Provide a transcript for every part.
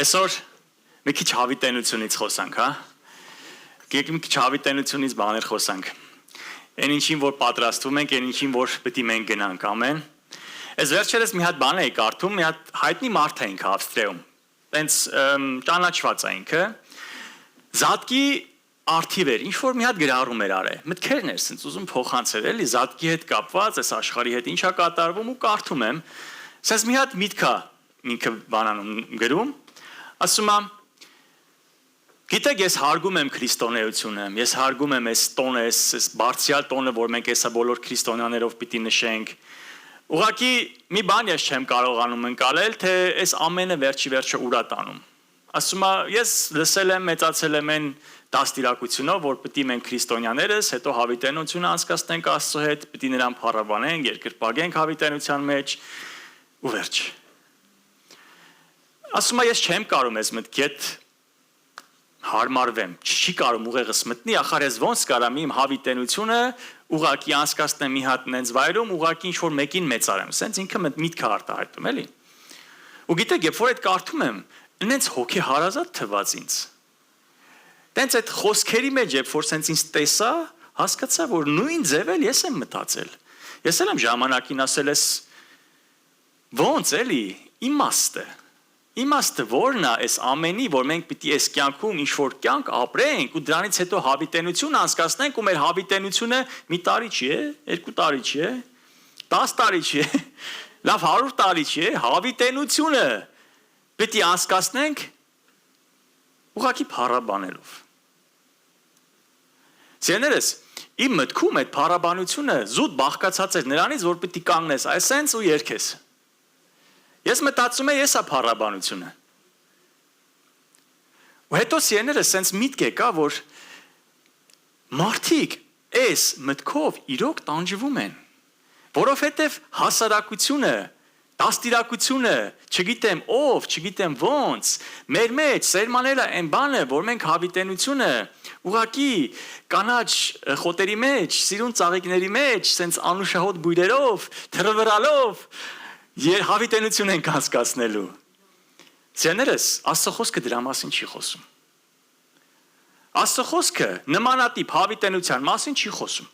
Այսօր մի քիչ հավիտենությունից խոսանք, հա։ Գիտեք մի քիչ հավիտենությունից բաներ խոսանք։ Այն ինչին որ պատրաստվում ենք, այն ինչին որ պետք է մենք գնանք, ամեն։ Այս վերջերս մի հատ բան էի կարդում, մի հատ հայտնի մարդ է ինքը Ավստրիայում։ Տենց ճանաչված է ինքը։ Զատկի արթիվ էր, ինչ որ մի հատ գրառում էր արել։ Մտքերն էր, ասենց ուզում փոխանցել, էլի զատկի հետ կապված, այս աշխարհի հետ ինչա կատարվում ու կարդում եմ։ Ասես մի հատ միտքա ինքը բանանում գրում, ասում եմ գիտեք ես հարգում եմ քրիստոնեությունը, ես հարգում եմ այս տոնը, այս բարձրյալ տոնը, որ մենք հեսա բոլոր քրիստոնյաներով պիտի նշենք։ Ուղղակի մի բան ես չեմ կարողանում ընկալել, թե այս ամենը վերջի վերջը ուրա տանում։ Ասում եմ ես լսել եմ, մեծացել եմ այն դաստիարակությունով, որ պիտի մենք քրիստոնյաներս հետո հավիտենությունը անցկացնենք Աստծո հետ, պիտի նրան փառաբանենք, երկրպագենք հավիտենության մեջ ու վերջ։ Ասում եմ ես չեմ կարող ես մտքի հետ հարմարվեմ, չի կարող ուղեղս մտնի, ախար ես ոնց կարամ իմ հավիտենությունը ուղակի անցկացնեմ մի հատ նենց վայրում, ուղակի ինչ որ մեկին մեծարեմ, սենց ինքը միտքը արտահայտում էլի։ Ու գիտեք, երբ որ այդ կարդում եմ, նենց հոգի հարազատ թվաց ինձ։ Տենց այդ խոսքերի մեջ, երբ որ սենց ինձ տեսա, հասկացա, որ նույն ձև էլ ես եմ մտածել։ Ես էլ եմ ժամանակին ասել ես ոնց էլի իմաստը որն է այս ամենի, որ մենք պիտի այս կյանքում ինչ-որ կյանք ապրենք ու դրանից հետո հավիտենություն անցկացնենք ու մեր հավիտենությունը մի տարի չի է, 2 տարի չի է, 10 տարի չի է, լավ 100 տարի չի է, հավիտենությունը պիտի անցկացնենք ուղղակի փառաբանելով։ Սիրելիներս, իմ մտքում այդ փառաբանությունը զուտ բաղկացած էր նրանից, որ պիտի կանգնես այսենց ու երգես։ Ես մտածում եմ եսա փառաբանությունը։ Ու հետո սիրելիներս սենց միտք եկա, որ մարդիկ այս մտքով իրոք տանջվում են, որովհետև հասարակությունը, դաստիարակությունը, չգիտեմ ով, չգիտեմ ոնց, մեր մեջ սերմանել է այն բանը, որ մենք հավիտենությունը ուղղակի կանաչ խոտերի մեջ, սիրուն ծաղիկների մեջ, սենց անուշահոտ բույրերով, թռվռալով հավիտենություն ենք անցկացնելու։ Սիրելիներս, Աստծո խոսքը դրա մասին չի խոսում։ Աստծո խոսքը նմանատիպ հավիտենության մասին չի խոսում։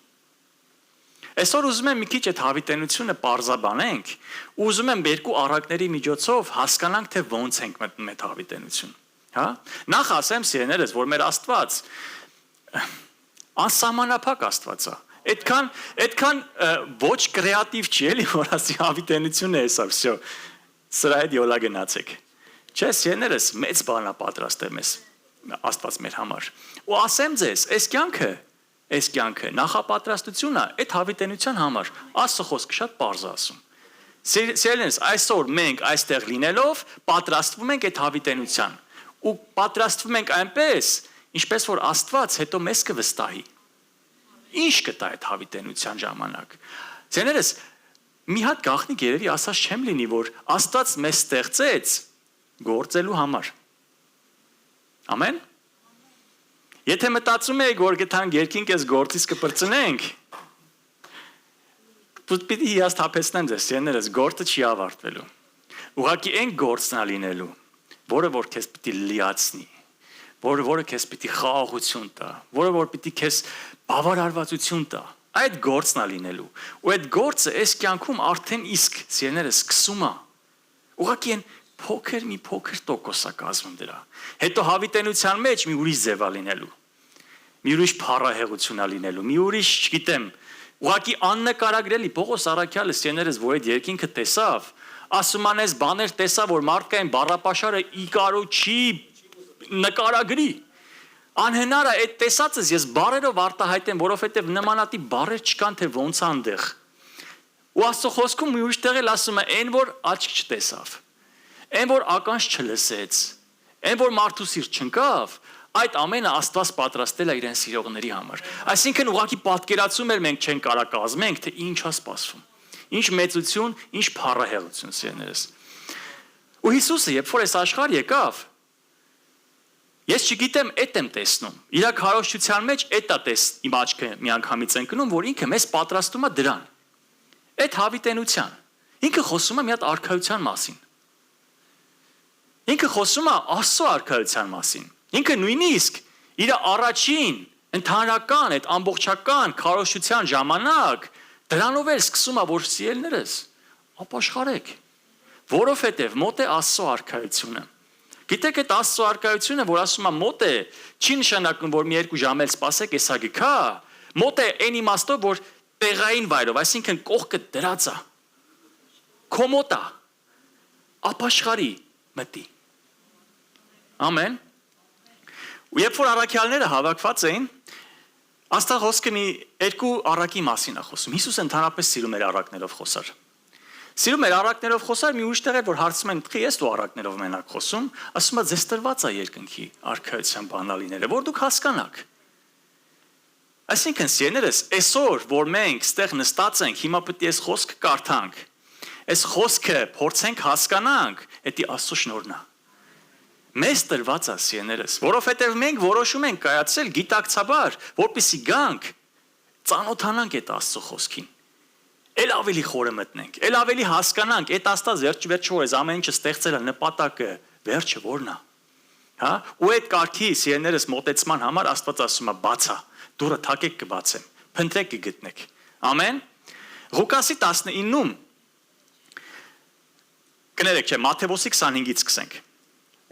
Այսօր ուզում եմ մի քիչ այդ հավիտենությունը պարզաբանենք, ու ուզում եմ երկու առակների միջոցով հասկանանք, թե ոնց ենք մտնում այդ հավիտենություն, հա։ Նախ ասեմ, սիրելիներս, որ մեր Աստված անսահմանափակ Աստված է։ Այդքան ոչ կրեատիվ չի էլի, որ ասի հավիտենությունը է սա, всё, սրա հետ յոլա գնացեք։ Չէ, սիրելիներս, մեծ բան է պատրաստել մեզ Աստված մեր համար։ Ու ասեմ ձեզ, այս կյանքը նախապատրաստություն է այդ հավիտենության համար։ Աստծո խոսքը շատ պարզ է ասում։ Սիրելիներս, այսօր մենք այստեղ լինելով պատրաստվում ենք այդ հավիտենության։ Ու պատրաստվում ենք այնպես, ինչպես որ Աստված հետո մեզ կվստահի։ Ինչ կտա այդ հավիտենության ժամանակ։ Ձեներս, մի հատ գաղտնիք երևի ասած չեմ լինի, որ Աստված մեզ ստեղծեց գործելու համար։ Ամեն։ Եթե մտածում եք, որ գտանք երկինք ես գործից կպրծնենք, պիտի հիասթափեցնեմ ձեզ, ձեներս, գործը չի ավարտվելու։ Ուղղակի այն գործն է լինելու, որը որ քեզ պիտի լիացնի, որը քեզ պիտի խաղաղություն տա, որը պիտի քեզ բավարարվածություն տա, այդ գործն է լինելու։ Ու այդ գործը այս կյանքում արդեն իսկ սիրելիներս սկսում է։ Ուղղակի այն մի փոքր տոկոս է կազմում դրա։ Հետո հավիտենության մեջ մի ուրիշ ձև է լինելու։ Մի ուրիշ փառահեղություն է լինելու, մի ուրիշ, չգիտեմ, ուղղակի աննկարագրելի Պողոս առաքյալը սիրելիներս, որ այդ երկինքը տեսավ, ասում են այս բաներ տեսա, որ մարդկային բառապաշարը իկարո չի նկարագրի։ Անհնար է այդ տեսածս ես բառերով արտահայտեմ, որովհետև նմանատիպ բառեր չկան, թե ոնց անդեղ։ Ու Աստծո խոսքում մի ուրիշ տեղ էլ ասում է, այն որ աչք չտեսավ, այն որ ականջ չլսեց, այն որ մարդու սիրտ չընկավ, այդ ամենը Աստված պատրաստել է իրեն սիրողների համար։ Այսինքն ուղղակի պատկերացում էր մենք չենք կարող կազմենք, թե ինչ է սպասվում։ Ինչ մեծություն, ինչ փառահեղություն, սիրելիներս։ Ու Հիսուսը, երբ որ այս աշխարհ եկավ, ես չգիտեմ, էդ եմ տեսնում։ Իր քարոզչության մեջ էդ է իմ աչքը միանգամից ընկնում, որ ինքը մեզ պատրաստում է դրան։ Այդ հավիտենության։ Ինքը խոսում է մի հատ արքայության մասին։ Ինքը խոսում է Աստծո արքայության մասին։ Ինքը նույնիսկ իր առաջին ընդհանրական այդ ամբողջական քարոզչության ժամանակ դրանով էլ սկսում է որ սիրելիներս ապաշխարեք, որովհետև մոտ է Աստծո արքայությունը։ Գիտեք այդ Աստծո արքայությունը, որ ասում է մոտ է, չի նշանակում որ մի 2 ժամ էլ սպասեք, էսա գքա, մոտ է այն իմաստով, որ տեղային վայրով, այսինքն կողքը դրած է։ Քո մոտ է։ Ապաշխարի մտի։ Ամեն։ Ու երբ որ առաքյալները հավաքված էին, Աստղ խոսքը մի 2 առակի մասին է խոսում։ Հիսուսը ընդհանրապես սիրում էր առակներով խոսալ։ Սիրում էր առակներով խոսալ, մի ուրիշ տեղ էր որ հարցում են, «Խի ես դու առակներով մենակ խոսում», ասում է, «Ձեզ տրված է երկնքի արքայության բանալիները, որ դուք հասկանաք»։ Այսինքն, սիրելիներս, այսօր, որ մենք ստեղ նստած ենք, հիմա պետք է այս խոսքը կարդանք։ Այս խոսքը փորձենք հասկանանք, դա Աստծո շնորհն է։ Մեզ տրված է սիրելիներս, որովհետև մենք որոշում ենք կայացել գիտակցաբար, որպեսզի գանք, ծանոթանանք այդ Աստծո խոսքին։ Էլ ավելի խորը մտնենք, էլ ավելի հասկանանք, այդ Աստված վերջ որ ամեն ինչը ստեղծել է նպատակը, վերջը որն է։ Հա, ու այդ կարգի սիրելիներս մոտեցման համար Աստված ասում է բացա, դուռը թակեք կբացեմ, փնտրեք կգտնեք։ Ամեն։ Ղուկասի 19-ում կներեք, չէ, Մատթեոսի 25-ից սկսենք։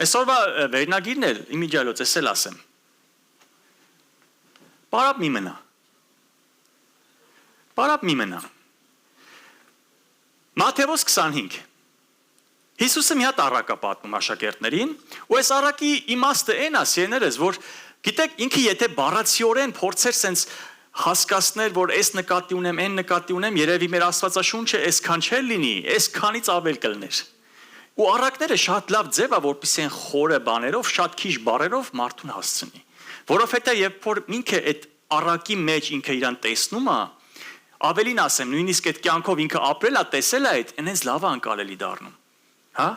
Այսօրվա վերնագիրն էլ իմիջիալոց էս էլ ասեմ։ Պարապ մի մնա։ Պարապ մի մնա։ Մատթեոս 25։ Հիսուսը մի հատ առակ է պատմում աշակերտներին, ու այս առակի իմաստը այն է, սիրելիներս, որ գիտեք, ինքը եթե բառացիորեն փորձեր սենց հասկացնել, որ այս նկատի ունեմ, այն նկատի ունեմ, երևի մեր Աստվածաշունչը այսքան չէր լինի, այսքանից ավել կլներ։ Ու առակները շատ լավ ձև է, որպեսզի այն խորը բաներով, շատ քիչ բառերով մարդուն հասցնի։ Որովհետև երբ որ ինքը այդ առակի մեջ ինքը իրան տեսնում է, ավելին ասեմ, նույնիսկ այդ կյանքով ինքը ապրել է, տեսել է այդ, այնպես լավ է անկալելի դառնում։ Հա?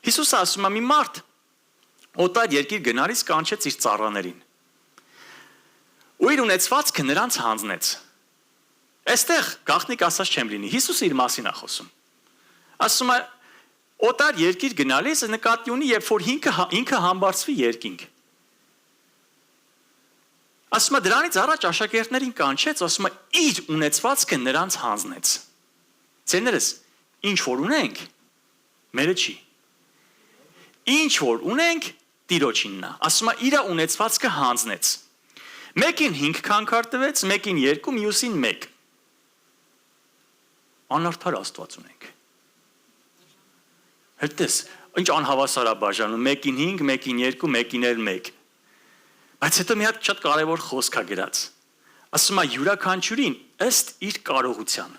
Հիսուսը ասում է մի մարդ օտար երկիր գնալիս կանչեց իր ծառաներին։ Ու իր ունեցվածքը նրանց հանձնեց։ Այստեղ գաղտնիք ասած չեմ լինի, Հիսուսը իր մասին է խոսում։ Ասում է օտար երկիր գնալիս նկատի ունի, երբ որ ինքը համբարձվի երկինք։ Ասում է դրանից առաջ աշակերտներին կանչեց, ասում է իր ունեցվածքը նրանց հանձնեց։ Ցեներս, ինչ որ ունենք, մերը չի։ Ինչ որ ունենք, Տիրոջինն է։ Ասում է իր ունեցվածքը հանձնեց։ Մեկին 5 քանքար տվեց, մեկին 2, մյուսին 1։ Անարդար Աստված ունենք։ Հետես, ինչ անհավասար է բաժանում, մեկին 5, մեկին 2, մեկին 1։ Բայց հետո մի հատ շատ կարևոր խոսք է գրած։ Ասում է յուրաքանչյուրին ըստ իր կարողության։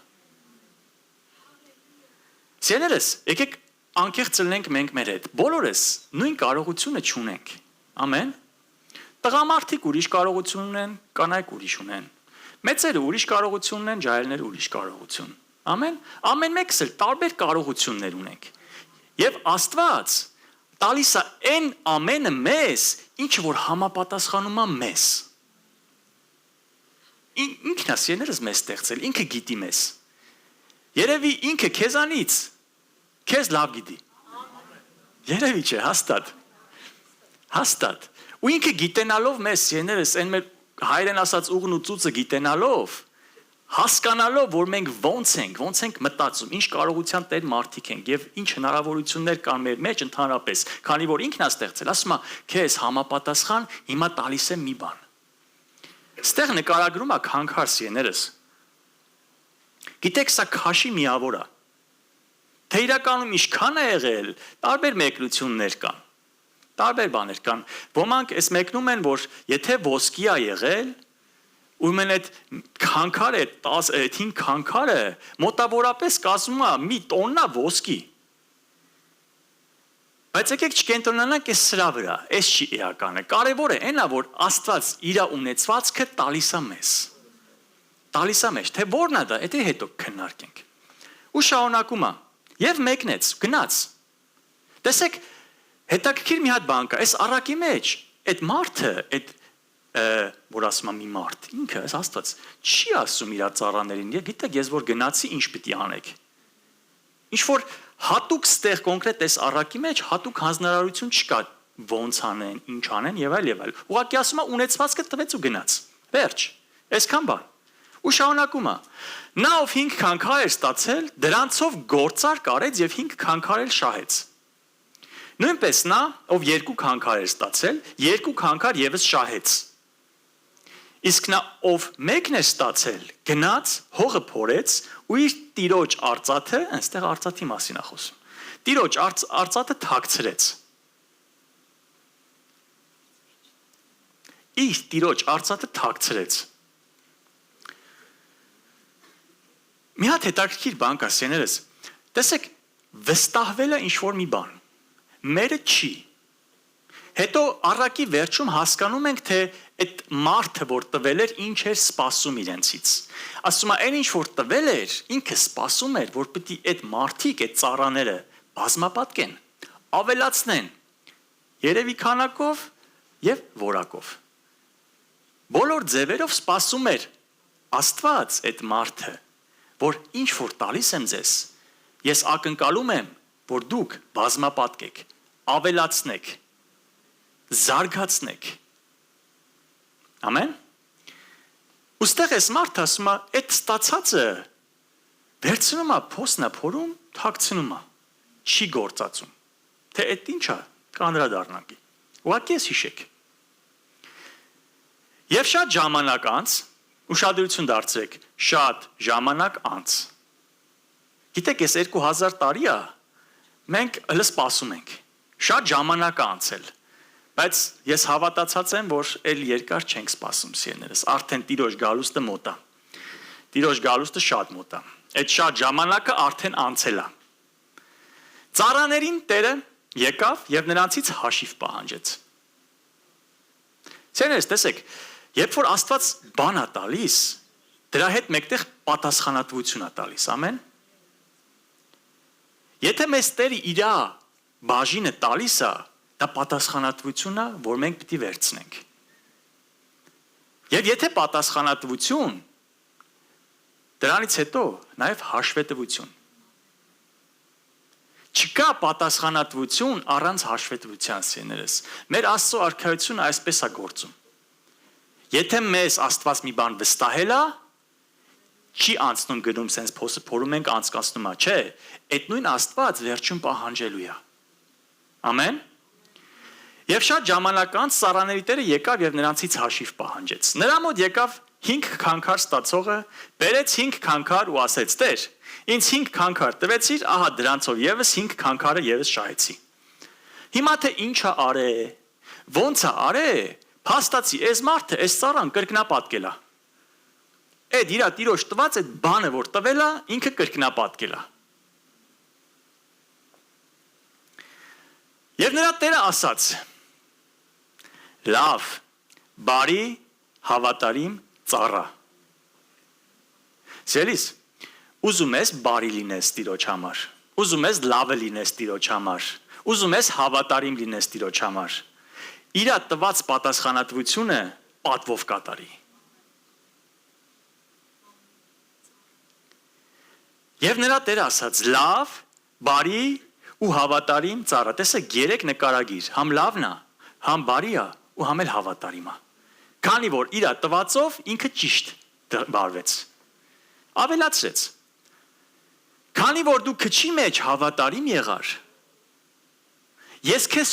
Սիրելիներս, եկեք անկեղծ լինենք մենք մեր հետ։ Բոլորս նույն կարողությունը չունենք։ Ամեն։ Տղամարդիկ ուրիշ կարողություն ունեն, կանայք ուրիշ ունեն։ Մեծերը ուրիշ կարողություն ունեն, ջահելները ուրիշ կարողություն։ Ամեն։ Ամեն մեկս էլ տարբեր կարողություններ ունենք։ Եվ Աստված տալիս է այն ամենը մեզ, ինչը որ համապատասխանում է մեզ։ Ինքն է սիրելիներս մեզ ստեղծել, ինքը գիտի մեզ։ Երևի ինքը քեզանից քեզ լավ գիտի։ Երևի չէ, հաստատ։ Հաստատ։ Ու ինքը գիտենալով մեզ, սիրելիներս, այն մեր հայերեն ասած ուղն ու ծուծը գիտենալով, հասկանալով, որ մենք ոնց ենք մտածում, ինչ կարողության տեր մարդիկ ենք եւ ինչ հնարավորություններ կան մեր մեջ ընդհանրապես, քանի որ ինքն է ստեղծել, ասում է, քեզ համապատասխան հիմա տալիս եմ մի բան։ Ստեղ նկարագրում է քանքար սիրելիներս։ Գիտեք, սա քաշի միավոր է։ Թե իրականում ինչքան է եղել, տարբեր մեկնություններ կան։ Տարբեր բաներ կան։ Ոմանք այս մեկնում են, որ եթե ոսկի է եղել, ուրեմն այդ քանքարը, 5 քանքարը մոտավորապես կազմում է մի տոննա ոսկի։ Բայց եկեք չկենտրոնանանք այս սրա վրա, այս չի իրականը։ Կարևորը այն է, որ Աստված իր ունեցվածքը տալիս է մեզ։ Տալիս է մեզ, թե որն է դա, դա հետո քննարկենք։ Ու շարունակում է, եւ մեկնեց, գնաց։ Տեսեք, հետաքրքիր մի հատ բան կա, այս առակի մեջ, այդ մարդը, այդ որ ասում եմ մի մարդ, ինքը այս Աստված չի ասում իր ծառաներին, գիտեք, ես որ գնացի, ինչ պիտի անեք։ Ինչ որ Հատուկ ստեղ կոնկրետ այս առակի մեջ հատուկ հանձնարարություն չկա ոնց անեն, ինչ անեն եւ այլ եւ այլ։ Ուղղակի ասում է ունեցվածքը տվեց ու գնաց։ Վերջ։ Այսքան բան։ Ու շարունակում է։ Նա ով 5 քանքար էր ստացել, դրանցով գործար կարեց եւ 5 քանքար էլ շահեց։ Նույնպես նա ով 2 քանքար էր ստացել, 2 քանքար եւս շահեց։ Իսկ նա ով մեկն է ստացել, գնաց, հողը փորեց ու իր տիրոջ արծաթը, այնտեղ արծաթի մասին է խոսում։ Տիրոջ արծաթը թաքցրեց։ Իր տիրոջ արծաթը թաքցրեց։ Մի հատ հետաքրքիր բան կա, սեներս։ Տեսեք, վստահվելը ինչ որ մի բան։ Մերը չի։ Հետո առակի վերջում հասկանում ենք, թե այդ մարդը, որ տվել էր, ինչ էր սպասում իրենցից։ Ասում է, այն ինչ որ տվել էր, ինքը սպասում էր, որ պիտի այդ մարդիկ, այդ ծառաները բազմապատկեն, ավելացնեն, երևի քանակով եւ որակով։ Բոլոր ձևերով սպասում էր Աստված այդ մարդը, որ ինչ որ տալիս եմ ձեզ, ես ակնկալում եմ, որ դուք բազմապատկեք, ավելացնեք, զարգացնեք։ Ամեն։ Ոստեղ այս մարդը ասում է, այդ ստացածը վերցնում է փոսնա փորում, թաքցնում է, չի գործածում։ Թե այդ ինչա կանրադառնակի։ Ուղղակի ես հիշեք։ Եվ շատ ժամանակ անց, ուշադրություն դարձրեք, շատ ժամանակ անց։ Գիտեք, ես 2000 տարի է, մենք հələ սպասում ենք։ Շատ ժամանակ է անցել։ Բայց ես հավատացած եմ, որ էլ երկար չենք սպասում սիրելիներս, արդեն Տիրոջ գալուստը մոտ է։ Տիրոջ գալուստը շատ մոտ է։ Այդ շատ ժամանակը արդեն անցել է։ Ծառաներին Տերը եկավ եւ նրանցից հաշիվ պահանջեց։ Սիրելիներս, տեսեք, երբ որ Աստված բան է տալիս, դրա հետ մեկտեղ պատասխանատվություն է տալիս, ամեն։ Եթե մեզ Տերը իր բաժինը տալիս է, դա պատասխանատվություն է, որ մենք պիտի վերցնենք։ Եվ եթե պատասխանատվություն, դրանից հետո նաև հաշվետվություն։ Չկա պատասխանատվություն առանց հաշվետվության, սիրելիներս։ Մեր Աստծո արքայությունը այսպես է գործում։ Եթե մեզ Աստված մի բան վստահել է, չի անցնում գնում sense փոսը փորում ենք անցկացնում է, չէ, այդ նույն Աստված վերջում պահանջելու է։ Ամեն։ Եվ շատ ժամանակ անց ծառաների Տերը եկավ եւ նրանցից հաշիվ պահանջեց։ Նրա մոտ եկավ 5 քանքար ստացողը, բերեց 5 քանքար ու ասեց. Տեր, ինձ 5 քանքար տվեցիր, ահա դրանցով եւս 5 քանքարը եւս շահեցի։ Հիմա թե ինչա արե, ո՞նց է արե, փաստացի այս մարդը, այս ծառան կրկնապատկել է։ Այդ իր տիրոջ տված այդ բանը, որ տվել է, ինքը կրկնապատկել է։ Եվ նրա Տերը ասաց. Լավ, բարի, հավատարիմ ծառա։ Սիրելիս, ուզում ես բարի լինես Տիրոջ համար, ուզում ես լավը լինես Տիրոջ համար, ուզում ես հավատարիմ լինես Տիրոջ համար։ Իր տված պատասխանատվությունը պատվով կատարի։ Եվ նրա Տերը ասաց. լավ, բարի ու հավատարիմ ծառա։ Տեսեք, 3 նկարագիր, համ լավն է, համ բարի է ու համ էլ հավատարիմ է։ Քանի որ իր տվածով ինքը ճիշտ բարվեց։ Ավելացրեց. քանի որ դու քչի մեջ հավատարիմ եղար, ես քեզ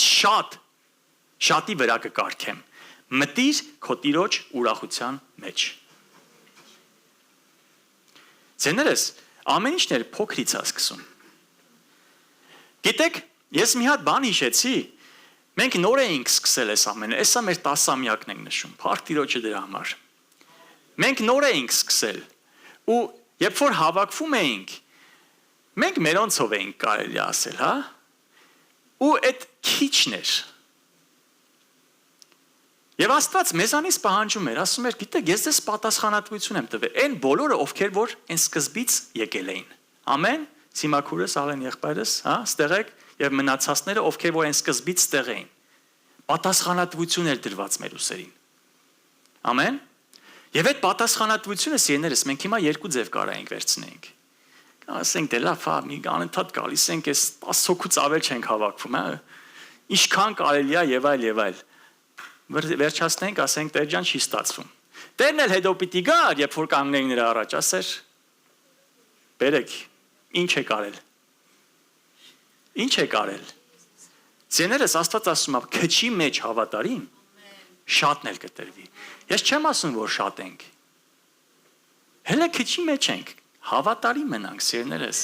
շատի վրա կկարգեմ։ Մտիր քո Տիրոջ ուրախության մեջ։ Ձեներս ամեն ինչն էլ փոքրից է սկսում։ Գիտեք, ես մի հատ բան հիշեցի, մենք նոր էինք սկսել այս ամենը, այսա մեր 10-ամյակն ենք նշում, փառք Տիրոջը դրա համար։ Մենք նոր էինք սկսել ու երբ որ հավաքվում էինք, մենք մերոնցով էինք կարելի ասել, հա? Ու այդ քիչն էր։ Եվ Աստված մեզանից պահանջում էր, ասում էր, գիտեք, ես ձեզ պատասխանատվություն եմ տվել, այն բոլորը, ովքեր որ այն սկզբից եկել էին։ Ամեն, Սիմաքուրս, Ալեն եղբայրս, հա, ստեղ եք եւ մնացածները, ովքեր որ այն սկզբից ստեղ էին։ Պատասխանատվություն էր դրված մեր ուսերին։ Ամեն։ Եվ այդ պատասխանատվությունը սիրելիներս մենք հիմա երկու ձև կարող ենք վերցնենք։ ասենք դե լավ, հա, մի անընդհատ գալիս ենք, այս 10 հոգուց ավել չենք հավաքվում, հա։ Ինչքան կարելի է եւ այլ եւ այլ։ Վերջացնենք, ասենք Տեր ջան չի ստացվում։ Տերն էլ հետո պիտի գար, երբ որ կանգնենք նրա առաջ, ասեր. Բերեք, ինչ եք արել։ Ինչ եք արել։ Ձեներս Աստված ասում է, քչի մեջ հավատարիմ, շատն էլ կտրվի։ Ես չեմ ասում, որ շատ ենք։ Հələ քչի մեջ ենք, հավատարիմ մնանք, սիրներս։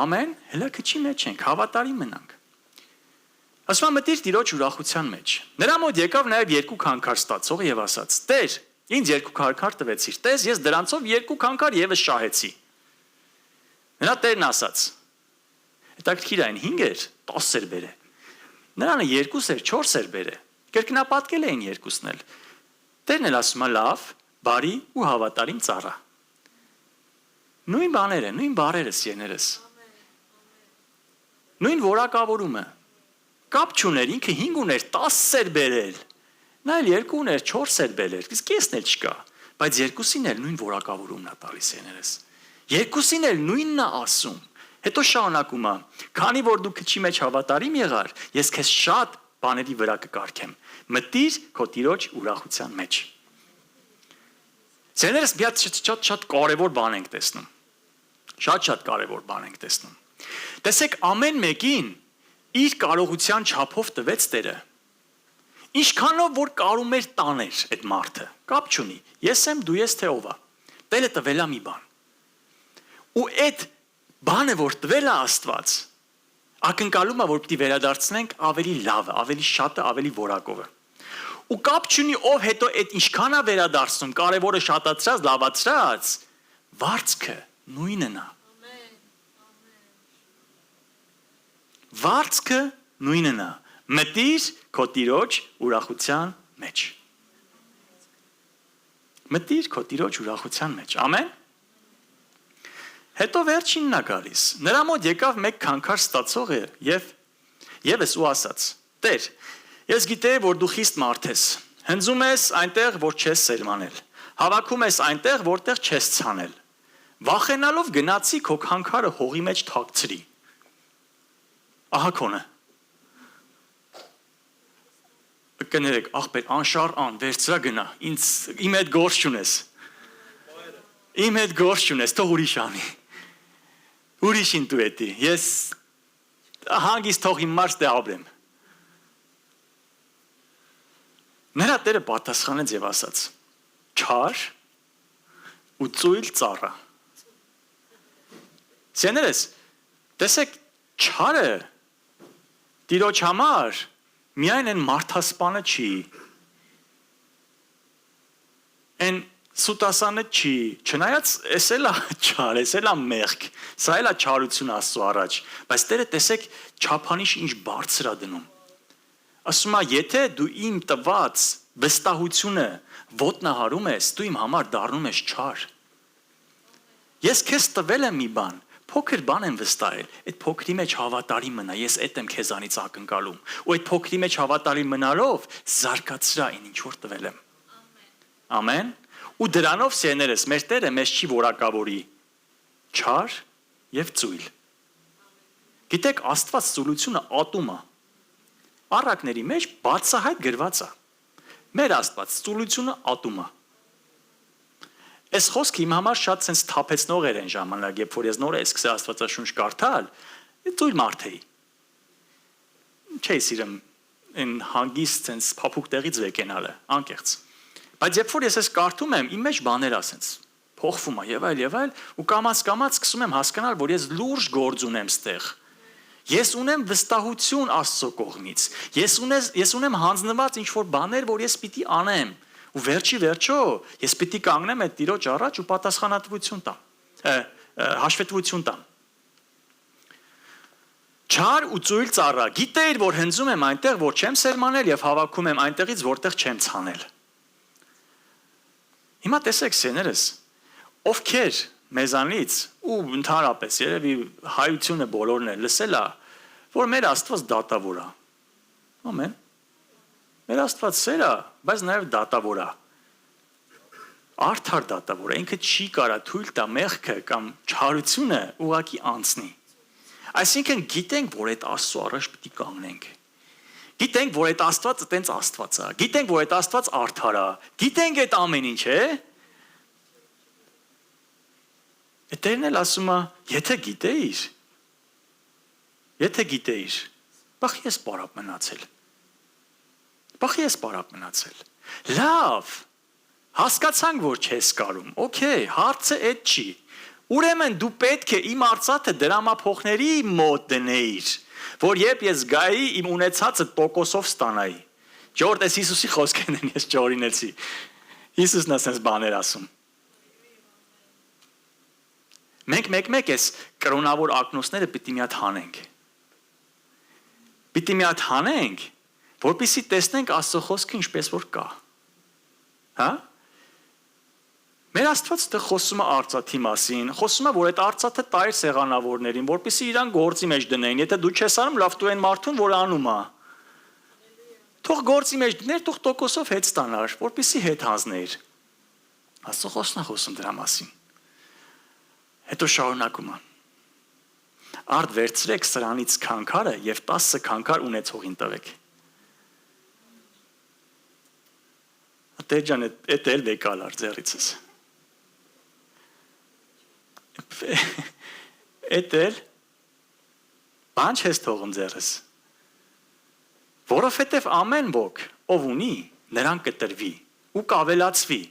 Ամեն, հələ քչի մեջ ենք, հավատարիմ մնանք։ Ասում եմ մտիր Տիրոջ ուրախության մեջ։ Նրա մոտ եկավ նաև երկու քանքար ստացող եւ ասաց. Տեր, ինձ երկու քանքար տվեցիր։ Տես, ես դրանցով երկու քանքար եւս շահեցի։ Նրա Տերն ասաց. Հետաքրքիր այն 5 էր, 10 էր բերե։ Նրանը 2 էր, 4 էր բերե։ Կրկնապատկել էին երկուսն էլ։ Տերն էլ ասում է լավ, բարի ու հավատարիմ ծառա։ Նույն բաները, նույն բարերը սիրներս։ Նույն որակավորումը։ Կապ չուներ, ինքը 5 ուներ, 10 էր բերել։ Նա էլ 2 ուներ, 4 էր բերել։ Իսկ կեսն էլ չկա, բայց երկուսին էլ նույն որակավորումն է տալիս սիրներս։ Երկուսին էլ նույնն է ասում։ Հետո շարունակում է. Քանի որ դու քչի մեջ հավատարիմ եղար, ես քեզ շատ բաների վրա կկարգեմ։ Մտիր քո Տիրոջ ուրախության մեջ։ Ձեներս մի հատ շատ կարևոր բան ենք տեսնում։ Շատ կարևոր բան ենք տեսնում։ Տեսեք, ամեն մեկին իր կարողության չափով տվեց Տերը։ Ինչքանով որ կարում էր տաներ այդ մարդը, կապ չունի։ Ես եմ, դու ես թե ով է։ Տերը տվել է մի բան։ Ու այդ բանը որ տվել է Աստված, ակնկալում է որ պիտի վերադարձնենք ավելի լավը, ավելի շատը, ավելի որակովը։ Ու կապ չունի ով հետո այդ ինչքան է վերադարձնում, կարևորը շատացրած, լավացրած, վարձքը նույնն է։ Վարձքը նույնն է։ Մտիր քո Տիրոջ ուրախության մեջ։ Մտիր քո Տիրոջ ուրախության մեջ։ Ամեն։ Հետո վերջինն է գալիս։ Նրա մոտ եկավ մեկ քանքար ստացողը եւս ու ասաց. Տեր, ես գիտեի, որ դու խիստ մարդ ես։ Հնձում ես այնտեղ, որ չես սերմանել։ Հավաքում ես այնտեղ, որտեղ չես ցանել։ Վախենալով գնացի քո քանքարը հողի մեջ թաքցրի։ Ահա քոնը։ Կներեք, աղբեր, անշար ան, վերցրա գնա, իմ հետ գործ չունես։ Իմ հետ գործ չունես, թող ուրիշ անի։ Ուրիշին դու էտի, ես հանգիստ թող իմ մարդ դե ապրեմ։ Նրա Տերը պատասխանեց եւ ասաց. Չար ու ծույլ ծառա։ Սեներես, տեսեք, չարը Տիրոջ համար միայն այն մարդասպանը չի, այն սուտասանը չի, չնայած ես էլ չար, ես էլ մեղք, սա էլ չարություն Աստծո առաջ, բայց Տերը տեսեք չափանիշ ինչ բարձր է դնում։ Ասում է, եթե դու իմ տված վստահությունը ոտնահարում ես, դու իմ համար դառնում ես չար։ Ես քեզ տվել եմ մի բան, փոքր բան եմ վստահել, այդ փոքրի մեջ հավատարիմ մնա, ես այդ եմ քեզանից ակնկալում, ու այդ փոքրի մեջ հավատարիմ մնալով զարգացրա այն ինչ որ տվել եմ։ Ամեն։ Ու դրանով սերներս մեր Տերը մեզ չի որակավորի չար եւ ծույլ։ Գիտեք, Աստված ծուլությունը ատում է։ Առակների մեջ բացահայտ գրված է։ Մեր Աստված ծուլությունը ատում է։ Այս խոսքը իմ համար շատ sense թափեցնող էր այն ժամանակ, երբ որ ես նոր սկսեցի Աստվածաշունչ կարդալ, ծույլ մարդ էի։ Չէի սիրում այն հանգիստ sense փափուկ տեղից վեկենալը, անկեղծ։ Բայց երբ որ ես այս կարդում եմ, իմ մեջ բաներ ասենց փոխվում է եւ այլ, ու կամաց սկսում եմ հասկանալ, որ ես լուրջ գործ ունեմ ստեղ։ Ես ունեմ վստահություն Աստծո կողմից։ Ես ունեմ հանձնված ինչ-որ բաներ, որ ես պիտի անեմ։ Ու վերջի վերջո ես պիտի կանգնեմ այդ Տիրոջ առաջ ու պատասխանատվություն տամ, հաշվետվություն տամ։ Չար ու ծույլ ծառա, գիտեիր, որ հնձում եմ այնտեղ, որ չեմ սերմանել եւ հավաքում եմ այնտեղից, որտեղ չեմ ցանել։ Հիմա տեսեք, սեներս, ովքեր մեզանից ու ընդհանրապես երևի հայությունը բոլորն է լսել է, որ մեր Աստված դատավոր է։ Ամեն։ Մեր Աստված սեր է, բայց նաև դատավոր է։ Արդար դատավոր, ինքը չի կարա թույլ տա մեղքը կամ չարությունը ուղակի անցնի։ Այսինքն գիտենք, որ այդ Աստծո առաջ պիտի կանգնենք։ Գիտենք, որ այդ Աստվածը տենց Աստված է։ Գիտենք, որ այդ Աստված արդար է։ Գիտենք այդ ամեն ինչ է։ Էտերն էլ ասում է, եթե գիտեիր, բախ ես պարապ մնացել։ Լավ, հասկացանք, որ չես կարում, օքեյ, հարցը էդ չի, ուրեմն դու պետք է իմ արծաթը դրամափոխների մոտ դնեիր, որ երբ ես գայի իմ ունեցածը տոկոսով ստանայի, ճորտ ես Հիսուսի խոսքերն են, ես ճորինեցի, Հիսուսն ասենց բաներ ասում, մենք մեկ ես կրոնավոր ակնոցները պիտի միատ հանենք, որպեսզի տեսնենք Աստծո խոսքը ինչպես որ կա, հա? Մեր Աստվածը խոսում է արծաթի մասին, խոսում է, որ այդ արծաթը տայր սեղանավորներին, որպեսզի իրան գործի մեջ դնեին, եթե դու չես անում, լավ դու այն մարդուն, որ անում է, թող գործի մեջ դներ, թող տոկոսով հետ ստանար, որպեսզի հետ հանձներ, Աստծո խոսքն է խոսում դրա մասին, հետո շարունակում է, արդ վերցրեք սրանից քանքարը և 10 քանքար ունեցողին տվեք, Տեր ջան, էդ էլ վեկալար ձեռիցս, էդ էլ բան չես թողում ձեռս, որովհետև ամեն ոք, ով ունի, նրան կտրվի ու կավելացվի,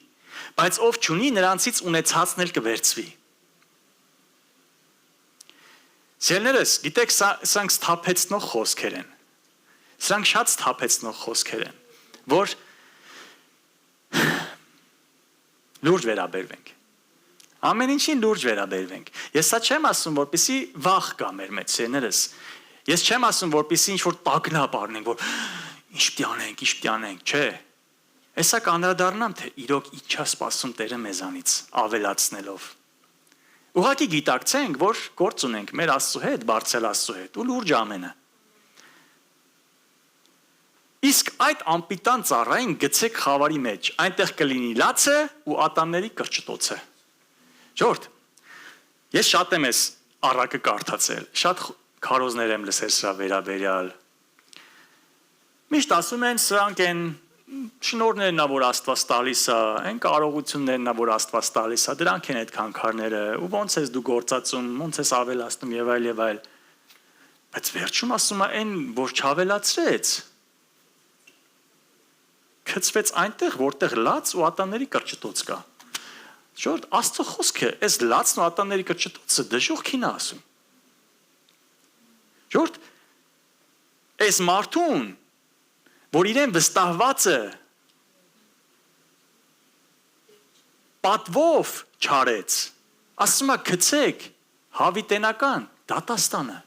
բայց ով չունի, նրանցից ունեցածն էլ կվերցվի։ Սիրելիներս, գիտեք, սրանք սթափեցնող խոսքեր են, սրանք շատ սթափեցնող խոսքեր են, որ լուրջ վերաբերվենք, ամեն ինչին լուրջ վերաբերվենք, ես սա չեմ ասում, որպեսզի վախ կա մեր մեջ, սիրելիներս, ես չեմ ասում, որպեսզի ինչ-որ տագնապ առնենք, որ ինչ պիտի անենք, չէ, հեսա կանդրադառնամ, թե իրոք ինչ է սպասում Տերը մեզանից, ավելացնելով, ուղղակի գիտակցենք, որ գործ ունենք մեր Աստծո հետ, բարձր Աստծո հետ ու լուրջ ամենը։ Իսկ այդ անպիտան ծառային գցեք խավարի մեջ, այնտեղ կլինի լացը ու ատամների կրճտոցը։ Ժողովուրդ, ես շատ եմ ես առակը կարդացել, շատ քարոզներ եմ լսել սրա վերաբերյալ։ Միշտ ասում են սրանք են շնորհներն ա, որ Աստված տալիս է, այն կարողություններն ա, որ Աստված տալիս է, դրանք են այդ քանքարները, ու ոնց ես դու գործածում, ոնց ես ավելացնում եւ այլ։ Բայց վերջում ասում է այն, որ չավելացրեց, գցվեց այնտեղ, որտեղ լաց ու ատամների կրճտոց կա։ Ժողովուրդ, Աստծո խոսքը, այս լացն ու ատամների կրճտոցը դժոխքին է ասում։ Ժողովուրդ, այս մարդուն, որ իրեն վստահվածը պատվով չարեց, ասում է գցեք հավիտենական դատաստանը։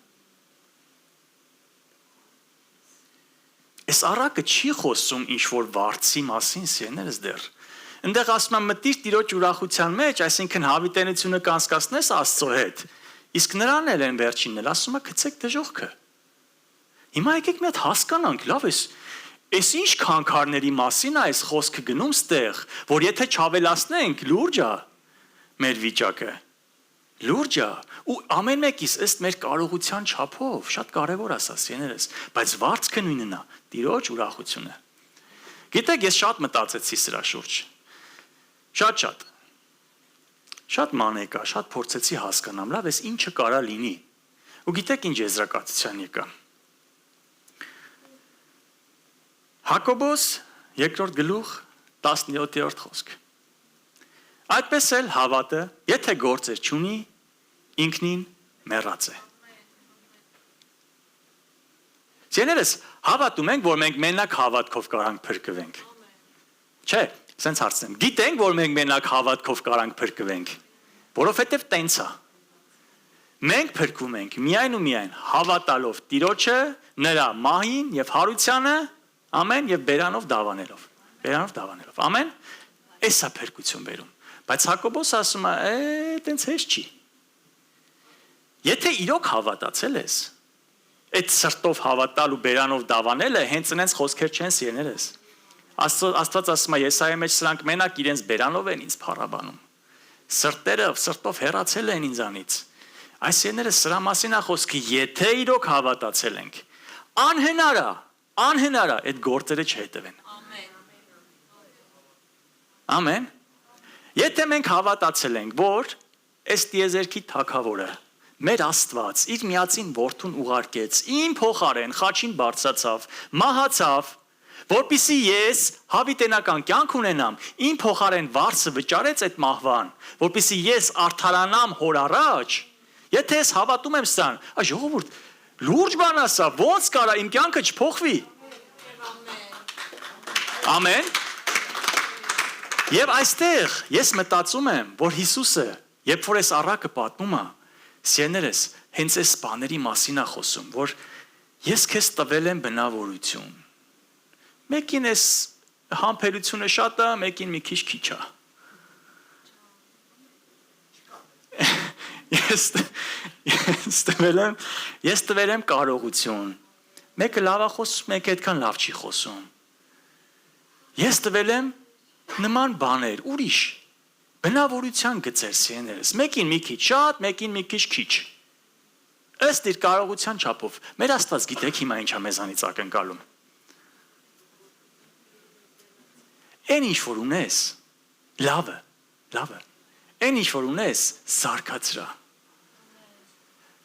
Այս առակը չի խոսում ինչ-որ վարձի մասին, սիրելիներս դեռ։ Ընդեղ ասում է մտիր Տիրոջ ուրախության մեջ, այսինքն հավիտենությունը կանցկացնես Աստծո հետ, իսկ նրան էլ են վերջինն էլ ասում է գցեք դժոխքը։ Հիմա եկեք մի հատ հասկանանք, լավ էս Այս ինչ քանքարների մասին է այս խոսքը գնում ստեղ, որ եթե չավելացնենք, լուրջ է մեր վիճակը, լուրջ է, ու ամեն մեկիս ըստ մեր կարողության չափով, շատ կարևոր է սա, սիրելիներս, բայց վարձքը նույնն է, Տիրոջ ուրախությունը։ Գիտեք, ես շատ մտածեցի սրա շուրջ, շատ մանեկա, շատ փորձեցի հասկանամ, լավ, այս ինչը կարա լինի, ու գիտեք ինչ եզրակացության եկա։ Հակոբոս 2-րդ գլուխ 17-րդ խոսք։ Այդպես էլ հավատը, եթե գործեր չունի, ինքնին մեռած է։ Սիրելիներս, հավատում ենք, որ մենք մենակ հավատքով կարանք փրկվենք։ Չէ, սենց հարցնեմ, գիտենք, որ մենք մենակ հավատքով կարանք փրկվենք, որովհետև տենց է։ Մենք փրկվում ենք միայն ու միայն հավատալով Տիրոջը, նրա մահին եւ հարությանը, ամեն եւ բերանով դավանելով, ամեն, այս է փրկություն բերում, բայց Հակոբոս ասում է, տենց հեշ չի, եթե իրոք հավատացել ես, այդ սրտով հավատալ ու բերանով դավանելը հենց նենց խոսքեր չեն սիրելիներս, Աստված ասում է Եսայի մեջ սրանք մենակ իրենց բերանով են ինձ փառաբանում։ Սրտով հեռացել են ինձանից։ Այս երները սրա մասին է խոսքը, եթե իրոք հավատացել ենք, անհնար է այդ գործերը չհետևեն։ Ամեն։ Եթե մենք հավատացել ենք, որ այս տիեզերքի թագավորը մեր Աստված իր միածին որդուն ուղարկեց, իմ փոխարեն խաչին բարձրացավ, մահացավ, որպեսզի ես հավիտենական կյանք ունենամ, իմ փոխարեն վարձը վճարեց այդ մահվան, որպեսզի ես արդարանամ հոր առաջ, եթե ես հավատում եմ սրան, ժողովուրդ, լուրջ բան ասա, ոնց կարա իմ կյանքը չփոխվի։ Ամեն։ Եվ այստեղ ես մտածում եմ, որ Հիսուսը, երբ որ այս առակը պատմում է, սիրելիներս, հենց այս բաների մասին է խոսում, որ ես քեզ տվել եմ բնավորություն։ Մեկին այս համբերությունը շատ է, մեկին մի քիչ է։ Ես տվել եմ կարողություն։ Մեկը լավ է խոսում, մեկը այդքան լավ չի խոսում։ Ես տվել եմ նման բաներ, ուրիշ բնավորության գծեր սիրելիներս, մեկին մի քիչ շատ, մեկին մի քիչ։ Ըստ իր կարողության չափով, մեր Աստված գիտեք հիմա ինչ է մեզանից ակնկալում։ Այն ինչ որ ունես, լավը, այն ինչ որ ունես, զարգացրա։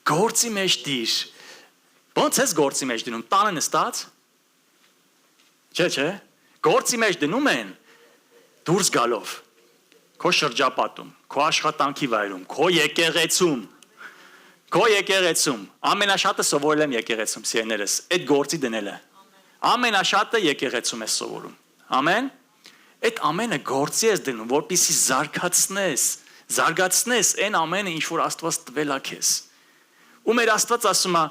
Գործի մեջ դիր։ Ոնց ես գործի մեջ դնում, տանը նստած։ Չէ, գործի մեջ դնում են դուրս գալով։ Քո շրջապատում, քո աշխատանքի վայրում, քո եկեղեցում, ամենաշատը սովորել եմ եկեղեցում, սիրելիներս, այդ գործի դնելը։ Ամենաշատը եկեղեցում ես սովորում։ Ամեն։ Այդ ամենը գործի ես դնում, որպեսզի զարգացնես այն ամենը, ինչ որ Աստված տվել է քեզ։ Ու մեր Աստված ասում է,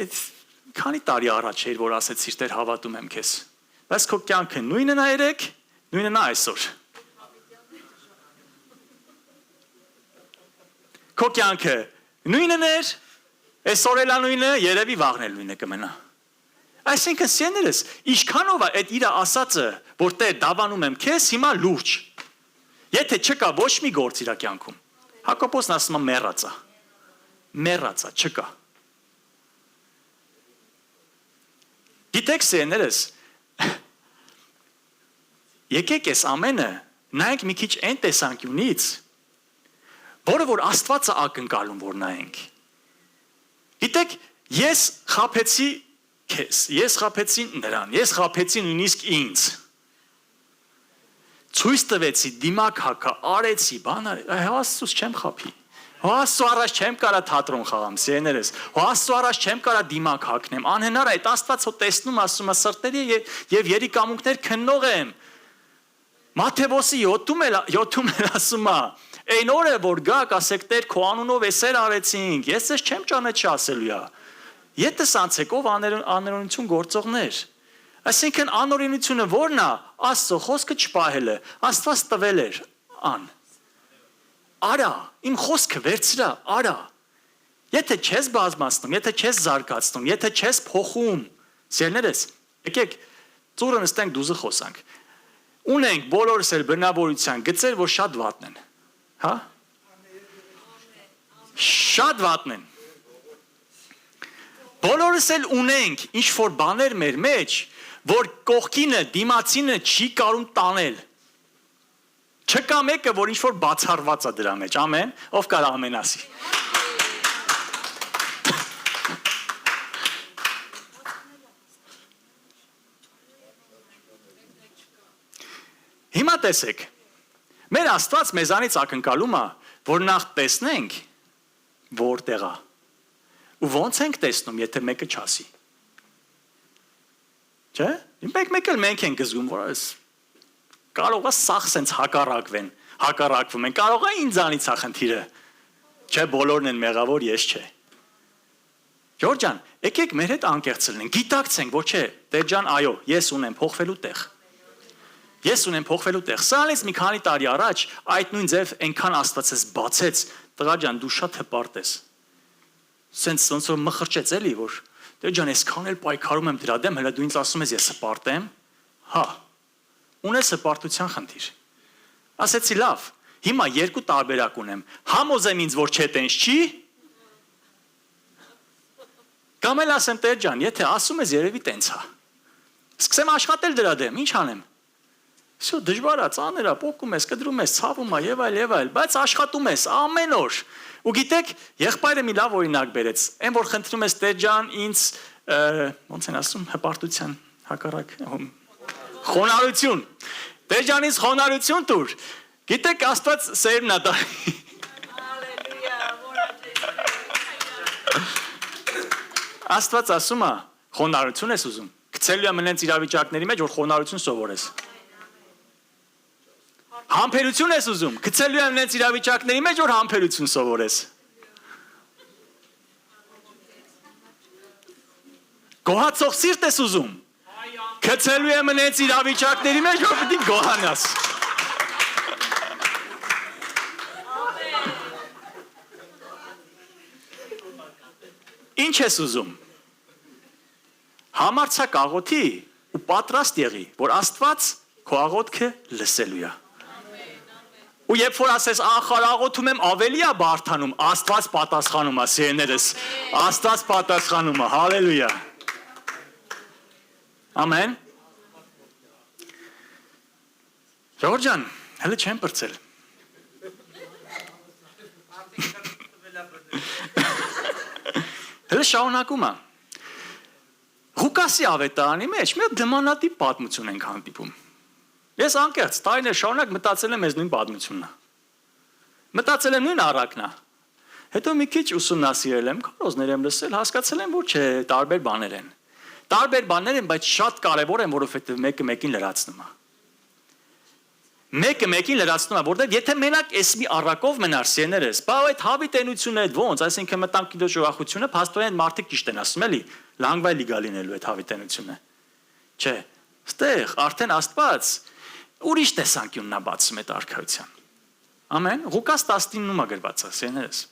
այդ քանի տարի առաջ էր, որ ասեցիր, Տեր, հավատում եմ քեզ։ Բայց քո կյանքը նույնն է երեք, նույնն է այսօր։ Քո կյանքը նույնն էր, այսօր էլ նույնը, երևի վաղն էլ նույնը կմնա։ Այսինքն սիրելիներս, ինչքանով է այդ իր ասածը, որ Տեր դավանում եմ քեզ, հիմա լուրջ։ Եթե չկա ոչ մի գործ իր կյանքում, Հակոբոսն ասում է մեռածա, չկա։ Գիտեք սիրելիներս, եկեք այս ամենը նայենք մի քիչ այն տեսանկյունից, որը որ Աստվածը ակնկալում որ նայենք։ Գիտեք, ես խաբեցի քեզ, ես խաբեցի նրան, ես խաբեցի նույնիսկ ինձ։ Ցույց տվեցի, դիմակ հակա, արեցի, բան արեցի, Աստծուց չեմ խաբի։ Աստծո առաջ չեմ կարա թատրոն խաղամ, սիրելիներս։ Աստծո առաջ չեմ կարա դիմակ հակնեմ։ Անհնար է, այդ Աստված հո տեսնում, ասում է սրտերի եւ երիկամունքներ քննող եմ։ Մատթեոսի 7-ում էլ ասում է, այն օրը որ գաք, ասեք Տեր, քո անունով էսեր արեցինք, ես ես չեմ ճանաչի ասելույա։ Ետս անցեք ով անօրենություն գործողներ։ Այսինքն անօրենությունը ո՞րն է, Աստծո խոսքը չպահելը, Աստված տվել էր ան։ Արա, իմ խոսքը վերցրա, արա։ Եթե չես բազմացնում, եթե չես զարգացնում, եթե չես փոխում, սիրելիներս, եկեք ծուրը նստենք դուզը խոսանք։ Ունենք բոլորս էլ բնավորության գծեր, որ շատ վատն են։ Հա? Շատ վատն են։ Բոլորս էլ ունենք ինչ-որ բաներ մեր մեջ, որ կողքինը, դիմացինը չի կարում տանել։ Չկա մեկը, որ ինչ-որ բացառված է դրա մեջ, ամեն, ով կարա ամեն ասի։ Հիմա տեսեք, մեր Աստված մեզանից ակնկալում է, որ նախ տեսնենք որտեղ է։ Ու ոնց ենք տեսնում, եթե մեկը չասի։ Չէ՞։ Մեկ էլ մենք ենք զգում, որ այս կարող է սաղ սենց հակառակվում են, կարող է ինձանից է խնդիրը։ Չէ, բոլորն են մեղավոր, ես չէ։ Ջորջ ջան, եկեք մեր հետ անկեղծ լինենք, գիտակցենք, որ չէ, Տեր ջան, այո, ես ունեմ փոխվելու տեղ։ Ես ունեմ փոխվելու տեղ։ Սրանից մի քանի տարի առաջ այդ նույն ձև այնքան Աստված էս բացեց, տղա ջան, դու շատ հպարտ ես։ Սենց ոնց որ մխրճեց էլի, որ Տեր ջան, այսքան էլ պայքարում եմ դրա դեմ, հələ դու ինձ ասում ես ես հպարտ եմ։ Հա, ունես հպարտության խնդիր։ Ասեցի լավ, հիմա երկու տարբերակ ունեմ։ Համոզեմ ինձ, որ չէ տենց չի։ Կամ էլ ասեմ Տեր ջան, եթե ասում ես երևի տենց է։ Սկսեմ աշխատել դրա դեմ, ինչ անեմ։ Всё դժվար է, ծանր է, փոկում ես, կտրում ես, ցավում է եւ այլ, բայց աշխատում ես ամեն օր։ Ու գիտեք, եղբայրը մի լավ օրինակ բերեց։ Այն որ խնդրում ես Տեր ջան, ինձ ոնց են ասում, հպարտության հակառակ խոնարհություն։ Տեր ջան, ինձ խոնարհություն տուր։ Գիտեք, Աստված սերմն է տալի։ Աստված ասում է, խոնարհություն ես ուզում։ Գցելու եմ այնց իրավիճակների մեջ, որ խոնարհություն սովորես։ Համբերություն ես ուզում, գցելու եմ այնց իրավիճակների մեջ, որ համբերություն սովորես։ Գոհացող սիրտ ես ուզում, գցելու եմ այնց իրավիճակների մեջ, որ պետք է գոհանաս։ Ինչ ես ուզում։ Համարձակ աղոթի ու պատրաստ եղի, որ Աստված քո աղոթքը լսելու է։ Ու երբ որ ասես ախար աղոթում եմ ավելի է բարթանում, Աստված պատասխանում է, սիրելիներս, Աստված պատասխանում է, հալելույա։ Ամեն։ Ժողովուրդ ջան, հələ չեմ բրցել։ Հələ շարունակում է։ Ղուկասի ավետարանի մեջ մի դմանատիպ պատմություն ենք հանդիպում։ Ես անկեղծ տարիներ շարունակ մտածել եմ այս նույն պատմությունն է։ Մտածել եմ նույն առակն է։ Հետո մի քիչ ուսումնասիրել եմ, քարոզներ եմ լսել, հասկացել եմ, որ չէ, տարբեր բաներ են։ Տարբեր բաներ են, բայց շատ կարևոր են, որովհետև մեկը մեկին լրացնում է։ Մեկը մեկին լրացնում է, որտեղ եթե մենակ այս մի առակով մնար սերներս, բա այդ հավիտենությունը այդ ոնց, այսինքն մտանք գիտո ուրախությունը, փաստորեն մարդիկ ճիշտ են ասում էլի, լանգվայ լիգա լինելու այդ հավիտենությունը։ Չէ, ստեղ արդեն Աստված ուրիշ տեսանկյունն է բացում այդ արքայության։ Ամեն, Ղուկաս 19-ում է գրված է, սերներս։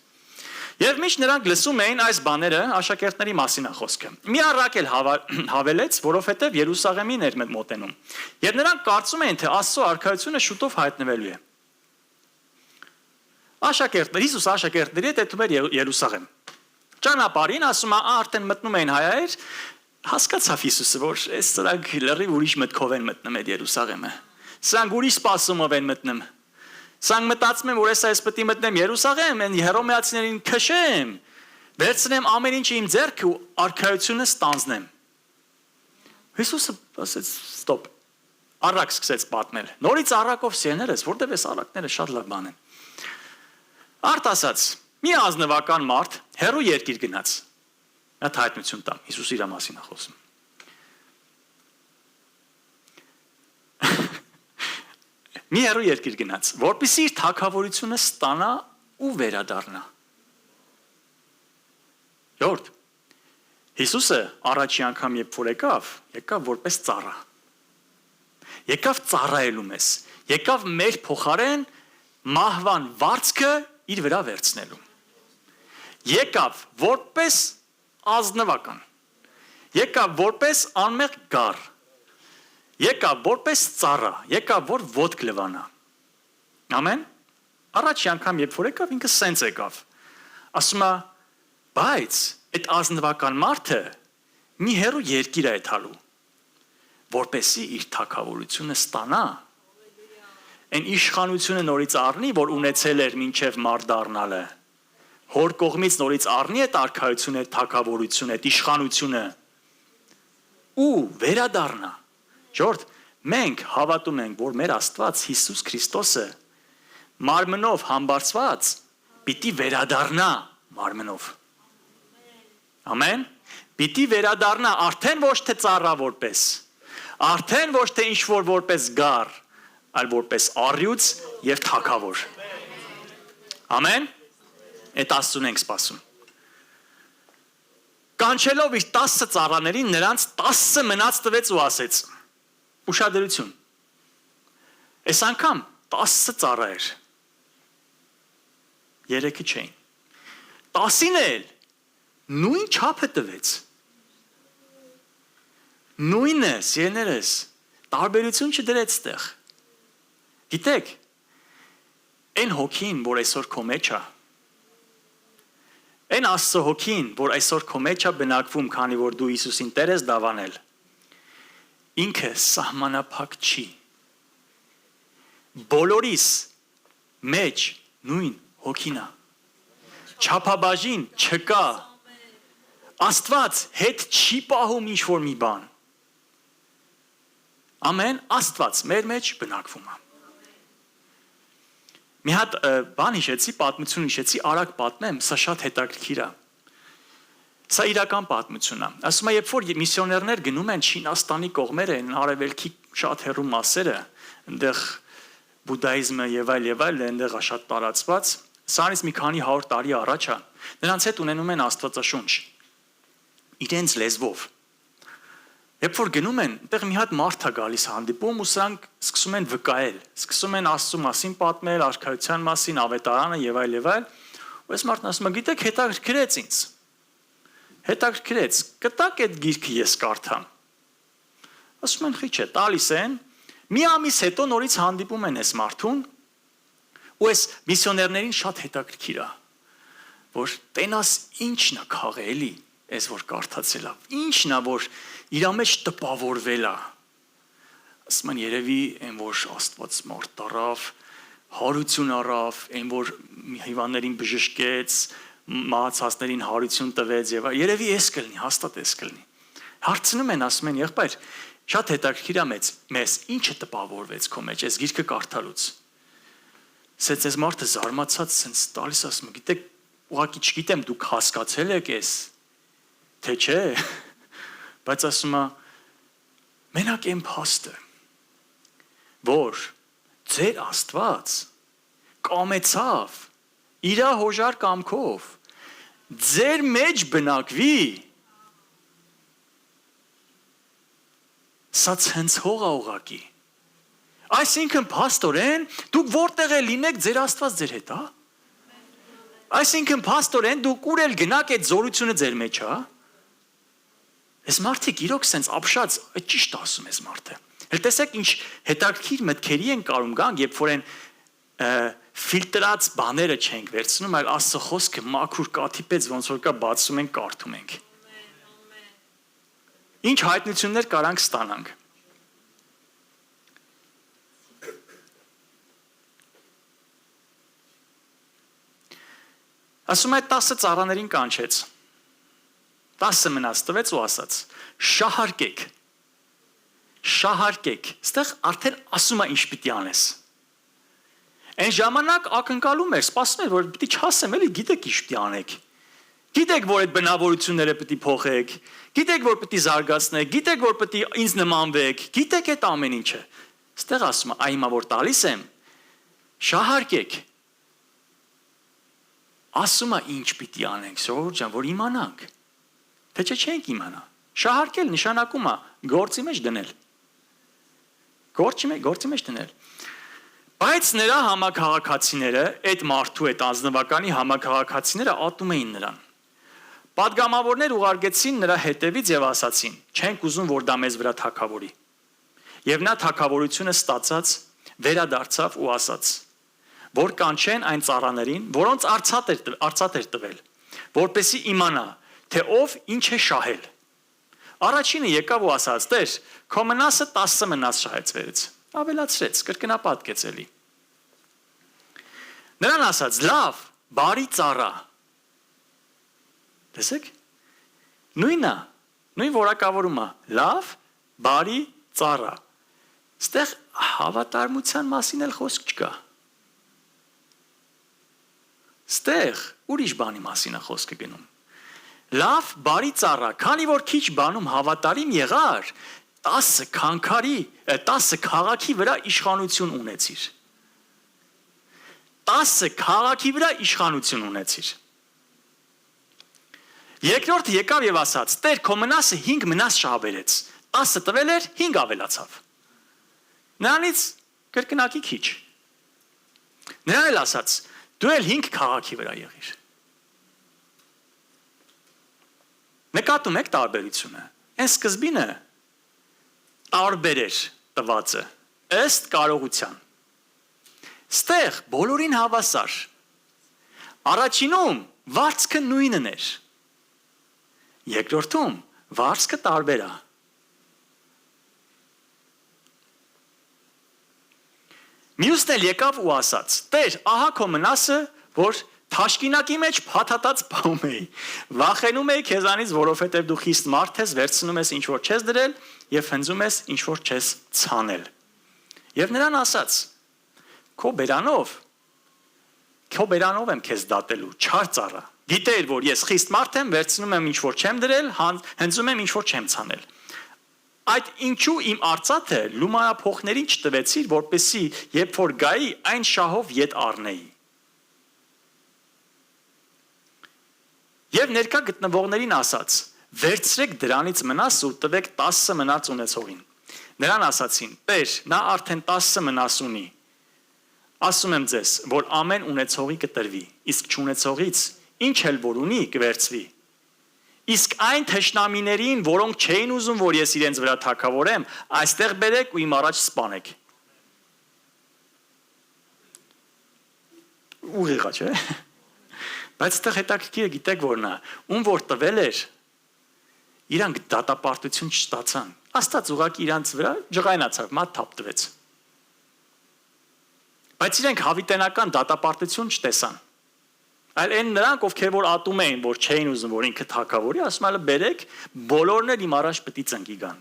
Եվ միշտ նրանք լսում էին այս բաները, աշակերտների մասին է խոսքը։ Մի առակ էլ հավելեց, որովհետև Երուսաղեմին էր մոտենում։ Եվ նրանք կարծում էին, թե Աստծո արքայությունը շուտով հայտնվելու է։ Հիսուս աշակերտների հետ էթում էր Երուսաղեմ։ Ճանապարհին ասում է, արդեն մտնում էին հայեր, հասկացավ Հիսուսը, որ այս սրանք լրիվ ուրիշ մտքով են մտնում այդ Երուսաղեմը։ Սրանք ուրիշ սպասումով են մտնում։ Սրանք մտածում են, որ ես պետք է մտնեմ Երուսաղեմ, այն հռոմեացիներին քշեմ, վերցնեմ ամեն ինչը իմ ձեռքը ու արքայությունը ստանձնեմ։ Հիսուսը ասեց, ստոպ։ Առակ սկսեց պատմել։ Նորից առակով սերներս, որտեղ այս առակները շատ լավ բան են։ Արդ ասած, մի ազնվական մարդ հեռու երկիր գնաց։ Նա հայտնություն տամ, Հիսուս իր մասին է խոսում։ Մի հեռու երկիր գնաց, որպեսզի իր թագավորությունը ստանա ու վերադառնա։ Յորդ, Հիսուսը առաջի անգամ երբ որ եկավ որպես ծառա։ Եկավ ծառայելու մեզ, եկավ մեր փոխարեն մահվան վարձքը իր վրա վերցնելու։ Եկավ որպես ազնվական, եկավ որպես անմեղ գառ, եկավ որպես ծառա, եկավ որ ոտք լվանա։ Ամեն։ Առաջի անգամ երբ որ եկավ ինքը սենց եկավ։ Ասում է, բայց այդ ազնվական մարդը մի հեռու երկիր է եթալու, որպեսզի իր թագավորությունը ստանա։ Այն իշխանությունը նորից առնի, որ ունեցել էր մինչև մարդ դառնալը։ Հոր կողմից նորից առնի այդ արքայությունը, այդ թագավորությունը, այդ իշխանությունը ու վերադառնա։ Ժորդ, մենք հավատում ենք, որ մեր Աստված Հիսուս Քրիստոսը մարմնով համբարձված պիտի վերադառնա մարմնով։ Ամեն։ Պիտի վերադառնա արդեն ոչ թե ծառա որպես, արդեն ոչ թե ինչ-որ որպես գառ, այլ որպես առյուծ եւ թագավոր։ Ամեն։ Այդ Աստծուն ենք սպասում։ Կանչելով իր 10 ծառաներին, նրանց 10 մնաց տվեց ու ասեց. Ուշադրություն։ Այս անգամ 10 ծառա էր։ 3-ը չէին։ 10-ին էլ նույն չափը տվեց։ Նույնը, սիրելիներս, Տարբերություն չդրեց տեղ։ Գիտեք, այն հոգին, որ այսօր քո մեջ է, այն Աստծո հոգին, որ այսօր քո մեջ է բնակվում, քանի որ դու Հիսուսին Տեր ես դավանել, ինքը սահմանափակ չի։ Բոլորիս մեջ նույն հոգին է։ Չափաբաժին չկա։ Աստված հետ չի պահում ինչ-որ մի բան։ Ամեն Աստված մեր մեջ բնակվում է։ Մի հատ բան հիշեցի, պատմություն հիշեցի, արագ պատմեմ, սա շատ հետաքրքիր է։ Սա իրական պատմություն է։ Ասում է, երբ որ միսիոներներ գնում են Չինաստանի կողմերը, արևելքի շատ հեռու մասերը, այնտեղ բուդդայիզմը եւ այլ, այնտեղ է շատ տարածված, սրանից մի քանի 100 տարի առաջ է, նրանց հետ ունենում են Աստվածաշունչ։ Իրենց լեզվով։ Երբ որ գնում են, այնտեղ մի հատ մարդ է գալիս հանդիպում ու սրանք սկսում են վկայել, սկսում են Աստծո մասին պատմել, արքայության մասին, ավետարանը եւ այլ, ու այս մարդն ասում է, գիտեք, հետաքրքրեց ինձ։ Հետաքրքրեց, կտակ այդ գիրքը ես կարդամ։ Ասում են, խի չէ, տալիս են, մի ամիս հետո նորից հանդիպում են այս մարդուն, ու այս միսիոներներին շատ հետաքրքիր է, որ տենաս ինչն է քաղել էլի, այս որ կարդացել է, ինչն է, որ իր մեջ տպավորվել է։ Ասում են, երևի այն, որ Աստված մարդ տարավ, հարություն առավ, այն, որ հիվանդներին բժշկեց, մահացածներին հարություն տվեց եւ երևի էս կլինի, հաստատ էս կլինի։ Հարցնում են, ասում են, եղբայր, շատ հետաքրքիր է մեզ, ինչը տպավորվեց քո մեջ, այս գիրքը կարդալուց։ Սենց այս մարդը զարմացած սենց տալիս ասում, գիտեք, ուղղակի չգիտեմ, դուք հասկացել եք էս, թե չէ, բայց ասում է, մենակ այն փաստը, որ ձեր Աստված կամեցավ իր հոժար կամքով ձեր մեջ բնակվի, սա ցնցող է ուղղակի։ Այսինքն փաստորեն դուք որտեղ է լինեք ձեր Աստված ձեր հետ, հա։ Այսինքն փաստորեն դուք ուր էլ գնաք այդ զորությունը ձեր մեջ, հա։ Այս մարդիկ իրոք սենց ապշած, ճիշտ ասում ես մարդը։ Հենց տեսեք ինչ հետաքրքիր մտքերի են կարում գանք, երբ որ են ֆիլտրած բաները չենք վերցնում, այլ Աստծո խոսքը մաքուր կաթիպեց ոնց որ կա բացում ենք, կարդում ենք։ Ինչ հայտնություններ կարանք ստանանք։ Ասում է 10 ծառաներին կանչեց։ 10 մնաց տվեց ու ասաց. շահարկեք։ Շահարկեք։ Այստեղ արդեն ասում է ինչ պիտի անես։ Այն ժամանակ ակնկալում էր, սպասում էր, որ պիտի չասեմ, էլի գիտեք ինչ պիտի անեք։ Գիտեք, որ այդ բնավորությունները պիտի փոխեք, գիտեք, որ պիտի զարգացնեք, գիտեք, որ պիտի ինձ նմանվեք, գիտեք այդ ամեն ինչը։ Այստեղ ասում է, այ հիմա որ տալիս եմ, շահարկեք։ Ասում է ինչ պիտի անենք, Սովոր ջան, որ իմանանք։ Թե չենք իմանա։ Շահարկել նշանակում է գործի մեջ դնել։ Գործի մեջ դնել։ Բայց նրա համակարգացիները, այդ մարդու այդ ազնվականի համակարգացիները ատում էին նրան։ Պատգամավորներ ուղարկեցին նրա հետևից եւ ասացին. չենք ուզում, որ դա մեզ վրա թագավորի։ Եվ նա թագավորությունը ստացած վերադարձավ ու ասաց. որ կանչեն այն ծառաներին, որոնց արծաթ էր տվել, որպեսզի իմանա, թե ով ինչ է շահել։ Առաջինը եկավ ու ասաց. Տեր, քո մնասը 10 մնաս շահեց վերից։ Ավելացրեց, կրկնապատկեց էլի։ Նրան ասաց. լավ, բարի ծառա։ Տեսեք։ Նույնը, նույն որակավորումը, լավ, բարի ծառա։ Ստեղ հավատարմության մասին էլ խոսք չկա։ Ստեղ ուրիշ բանի մասին է խոսքը գնում։ Լավ, բարի ծառա, քանի որ քիչ բանում հավատարիմ եղար, 10 քաղաքի վրա իշխանություն ունեցիր։ 10 քաղաքի վրա իշխանություն ունեցիր։ Երկրորդը եկավ եւ ասաց. Տեր, քո մնասը 5 մնաս շահաբերեց։ 10 տվել էր, 5 ավելացավ։ Նրանից կրկնակի քիչ։ Նրան էլ ասաց. դու էլ 5 քաղաքի վրա եղիր։ Նկատում եք տարբերությունը։ Այս սկզբինը տարբեր էր, տված է ըստ կարողության։ Ստեղ բոլորին հավասար։ Առաջինում վարձքը նույնն էր։ Երկրորդում վարձքը տարբեր է։ Մյուսն էլ եկավ ու ասաց. «Տեր, ահա քո մնասը, որ թաշկինակի մեջ փաթաթած պահում էի։ Վախենում էի քեզանից, որովհետև դու խիստ մարդ ես, վերցնում ես ինչ որ չես դրել եւ հնձում ես ինչ որ չես ցանել»։ Եվ նրան ասաց. Քո բերանով եմ քեզ դատելու, չար ծառա։ Գիտեիր, որ ես խիստ մարդ եմ, վերցնում եմ ինչ որ չեմ դրել, հնձում եմ ինչ որ չեմ ցանել։ Այդ ինչու իմ արծաթը լումանափոխներին չտվեցիր, որպեսզի երբ որ գայի, այն շահով ետ առնեի։ Եվ ներկա գտնվողներին ասաց. «Վերցրեք դրանից մնաս ու տվեք 10 մնաց ունեցողին»։ Նրան ասացին. «Տեր, նա արդեն 10 մնաս ունի։ Ասում եմ ձեզ, որ ամեն ունեցողի կտրվի, իսկ չունեցողից ինչ էլ որ ունի կվերցվի։ Իսկ այն թշնամիներին, որոնք չէին ուզում, որ ես իրենց վրա թագավորեմ, այստեղ բերեք ու իմ առաջ սպանեք»։ Ուղիղ է, չէ՞։ Բայց այդտեղ հետաքրքիրը գիտեք որն է, ում որ տվել էր, իրանք դատապարտություն չստացան։ Աստված ուղղակի իրանց վրա ջղայնացավ, մատ թափ տվեց։ Բայց իրենք հավիտենական դատապարտություն չտեսան։ Այլ այն նրանք, ովքեր որ ատում էին, որ չէին ուզում, որ ինքը թագավորի, ասում են բերեք, բոլորն էլ իմ առաջ պետք է ծնկի գան։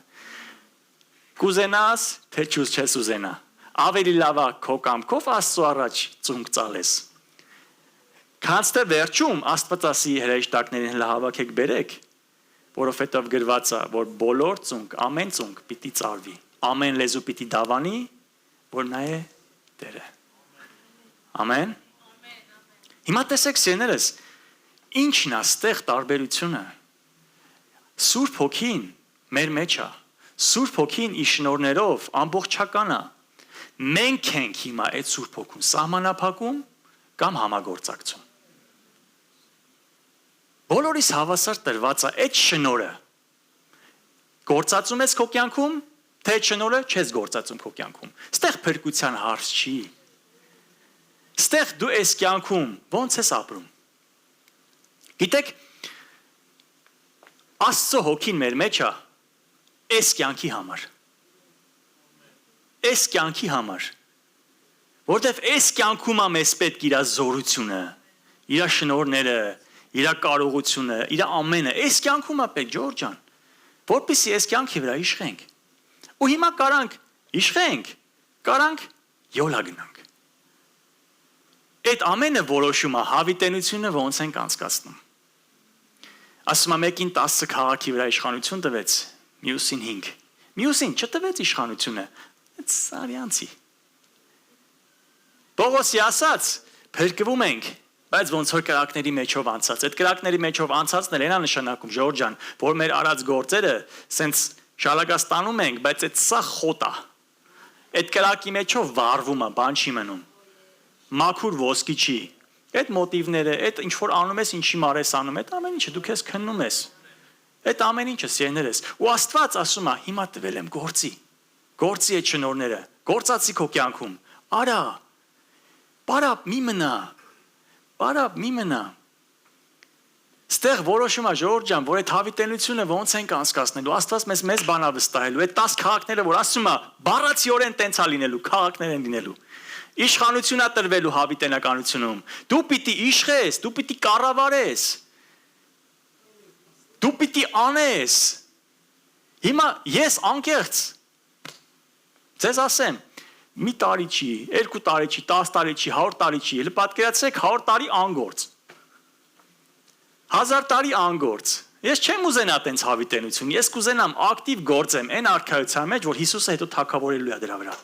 Կուզենաս, թե չես ուզենա։ Ավելի լավ է քո կամքով Աստծո առաջ ծունկ ծալես։ Քանց թե վերջում Աստված ասի հրեշտակներին հավաքեք բերեք, որովհետև գրված է, որ բոլոր ծունկ, ամեն ծունկ պիտի ծալվի, ամեն լեզու պիտի դավանի, որ նա է Տերը։ Ամեն։ Հիմա տեսեք սիրելիներս, ինչն է ստեղ տարբերությունը։ Սուրբ Հոգին մեր մեջ է, Սուրբ Հոգին իր շնորհներով ամբողջական է։ Մենք ենք հիմա այդ Սուրբ Հոգուն սահմանափակում կամ համագործակցում։ Բոլորիս հավասար տրված է այդ շնորհը։ Գործածում ես քո կյանքում, թե այդ շնորհը չես գործածում քո կյանքում։ Ստեղ փրկության հարց չի։ Ստեղ դու ես կյանքում ո՞նց ես ապրում։ Գիտեք, Աստծո Հոգին մեր մեջ է այս կյանքի համար։ Այս կյանքի համար։ Որտեվ այս կյանքում է մեզ պետք իր զորությունը, իր շնորհները, իր կարողությունը, իր ամենը, այս կյանքում է պետք Ջորջ ջան, որպեսզի այս կյանքի վրա իշխենք։ Ու հիմա կարանք իշխենք, կարանք յոլա գնանք։ Այդ ամենը որոշում է հավիտենությունը ոնց ենք անցկացնում։ Ասում եմ մեկին 10 քաղաքի վրա իշխանություն տվեց, մյուսին 5։ Մյուսին չտվեց իշխանությունը, այդ սարյանցի։ Պողոսի ասաց, փրկվում ենք, բայց ոնց որ կրակների մեջով անցած։ Այդ կրակների մեջով անցածն էլ այնա նշանակում Ջորջ ջան, որ մեր արած գործերը սենց շալագաստանում ենք, բայց այդ սա խոտ է։ Այդ կրակի մեջով վառվում է, բան չի մնում։ Մաքուր ոսկի չի։ Այդ մոտիվները, այդ ինչ որ անում ես, ինչի մարես անում, այդ ամեն ինչը դու քեզ քննում ես։ Այդ ամեն ինչը սիրելիներս։ Ու Աստված ասում է, հիմա տվել եմ գործի։ Գործի այդ շնորհները, գործածի քո կյանքում։ Արա։ Բարապ մի մնա։ Բարապ մի մնա։ Ստեղ որոշում է Ջորջ ջան, որ այդ հավիտենությունը ոնց ենք անցկացնելու։ Աստված մեզ բան է վստահելու։ Այդ 10 քաղաքները, որ ասում է, բառացիորեն տենց է լինելու, քաղաքներ են լինելու։ Իշխանություն է տրվելու հավիտենականությունում։ Դու պիտի իշխես, դու պիտի կառավարես։ Դու պիտի անես։ Հիմա ես անկեղծ ձեզ ասեմ, մի տարի չի, 2 տարի չի, 10 տարի չի, 100 տարի չի, հələ պատկերացրեք 100 տարի անգործ։ 1000 տարի անգործ։ Ես չեմ ուզենա տենց հավիտենություն, ես կուզենամ ակտիվ գործեմ այն արքայության մեջ, որ Հիսուսը հետո թագավորելու է դրա վրա։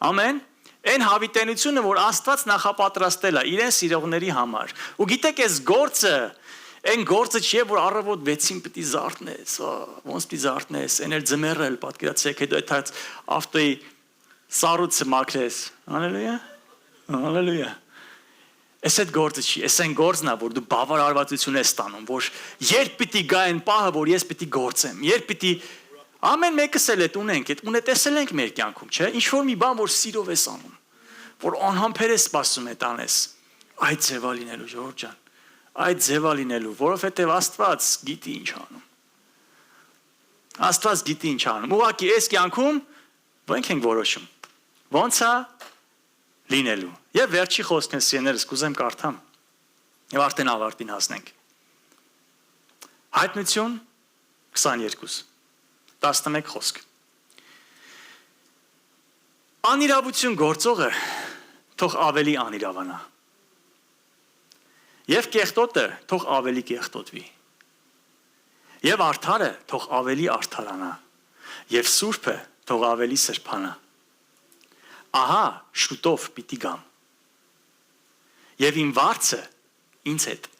Ամեն։ Այն հավիտենությունը, որ Աստված նախապատրաստել է իրեն սիրողների համար։ Ու գիտեք, այս գործը, այն գործը չի, որ առավոտ 6-ին պիտի զարթնես, ոնց պիտի զարթնես, այն էլ ձմեռը էլ պատկերացրեք, հետո այդ ավտոյի սառույցը մաքրես։ Հալելույա։ Հալելույա։ Այս այդ գործը չի, այս այն գործն է, որ դու բավարարվածություն ես ստանում, որ երբ պիտի գա այն պահը, որ ես պիտի գործեմ, երբ պիտի Ամեն մեկս էլ այդ ունենք, այդ ունե տեսել ենք մեր կյանքում, չէ՞։ Ինչ որ մի բան, որ սիրով ես անում, որ անհամբեր ես սպասում է տանես, այդ ձևա լինելու, Ժողովուրդ ջան, այդ ձևա լինելու, որովհետև Աստված գիտի ինչ անում։ Աստված գիտի ինչ անում։ Ուղղակի այս կյանքում մենք ենք որոշում։ Ոնց է լինելու։ Եվ վերջի խոսքն սիրելիներս կուզեմ կարդամ։ Եվ արդեն ավարտին հասնենք։ Հայտնություն 22 11 խոսք։ Անիրավություն գործողը թող ավելի անիրավանա։ Եվ կեղտոտը թող ավելի կեղտոտվի։ Եվ արդարը թող ավելի արդարանա։ Եվ սուրբը թող ավելի սրբանա։ Ահա շուտով պիտի գամ։ Եվ իմ վարձը ինձ հետ։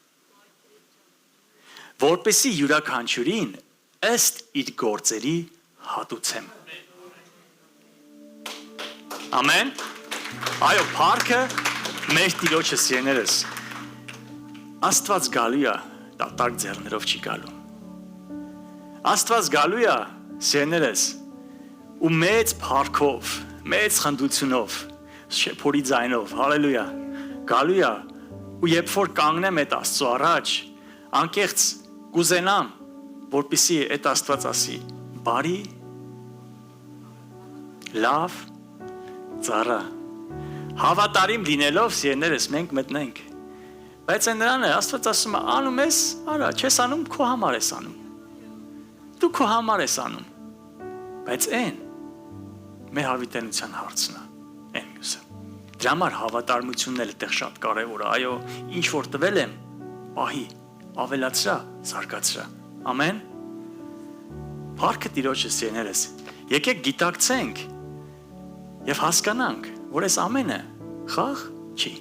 Որպեսի յուրաքանչյուրին ըստ իր գործերի հատուցեմ։ Ամեն։ Այո, փառքը մեր Տիրոջը սիրելիներս։ Աստված գալու է, դատարկ ձեռներով չի գալու։ Աստված գալու է, սիրելիներս, ու մեծ փառքով, մեծ խնդությունով, շեփորի ձայնով, հալելույա, գալու է, ու երբ որ կանգնեմ այդ Աստծո առաջ, անկեղծ կուզենամ, որպեսզի այդ Աստված ասի, բարի, լավ, ծառա, հավատարիմ լինելով սիրելիներս մենք մտնենք, բայց այն նրան է Աստված ասում է, անում ես, արա, չես անում, քո համար ես անում, դու քո համար ես անում, բայց այն մեր հավիտենության հարցն է, այն մյուսը, դրա համար հավատարմությունն էլ այդտեղ շատ կարևոր է, այո, ինչ որ տվել եմ, պահի, ավելացրա, զարգացրա, ամեն, փառքը Տիրոջը սիրելիներս, եկեք գիտակցենք եւ հասկանանք, որ այս ամենը խաղ չի։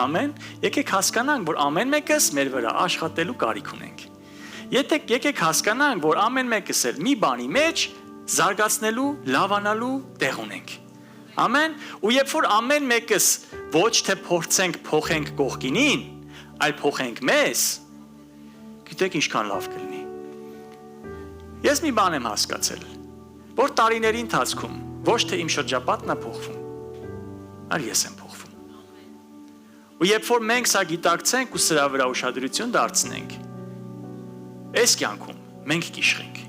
Ամեն, եկեք հասկանանք, որ ամեն մեկս մեր վրա աշխատելու կարիք ունենք։ Եկեք հասկանանք, որ ամեն մեկս էլ մի բանի մեջ զարգացնելու, լավանալու տեղ ունենք։ Ամեն, ու երբ որ ամեն մեկս ոչ թե փորձենք փոխենք կողքինին, այլ փոխենք մեզ, գիտեք ինչքան լավ կլինի։ Ես մի բան եմ հասկացել, որ տարիների ընթացքում ոչ թե իմ շրջապատն է փոխվում, այլ ես եմ փոխվում։ Ու երբ որ մենք սա գիտակցենք ու սրա վրա ուշադրություն դարձնենք, այս կյանքում մենք կիշխենք,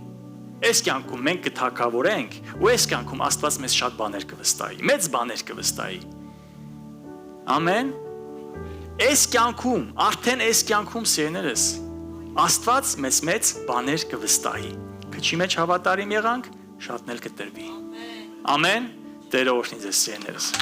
այս կյանքում մենք կթագավորենք ու այս կյանքում Աստված մեզ շատ բաներ կվստահի, մեծ բաներ կվստահի։ Ամեն։ Այս կյանքում, արդեն այս կյանքում սիրելիներս, Աստված մեզ մեծ բաներ կվստահի։ Քչի մեջ հավատարիմ եղանք, շատն էլ կտրվի։ Ամեն։ Տերը օրհնի ձեզ սիրելիներս։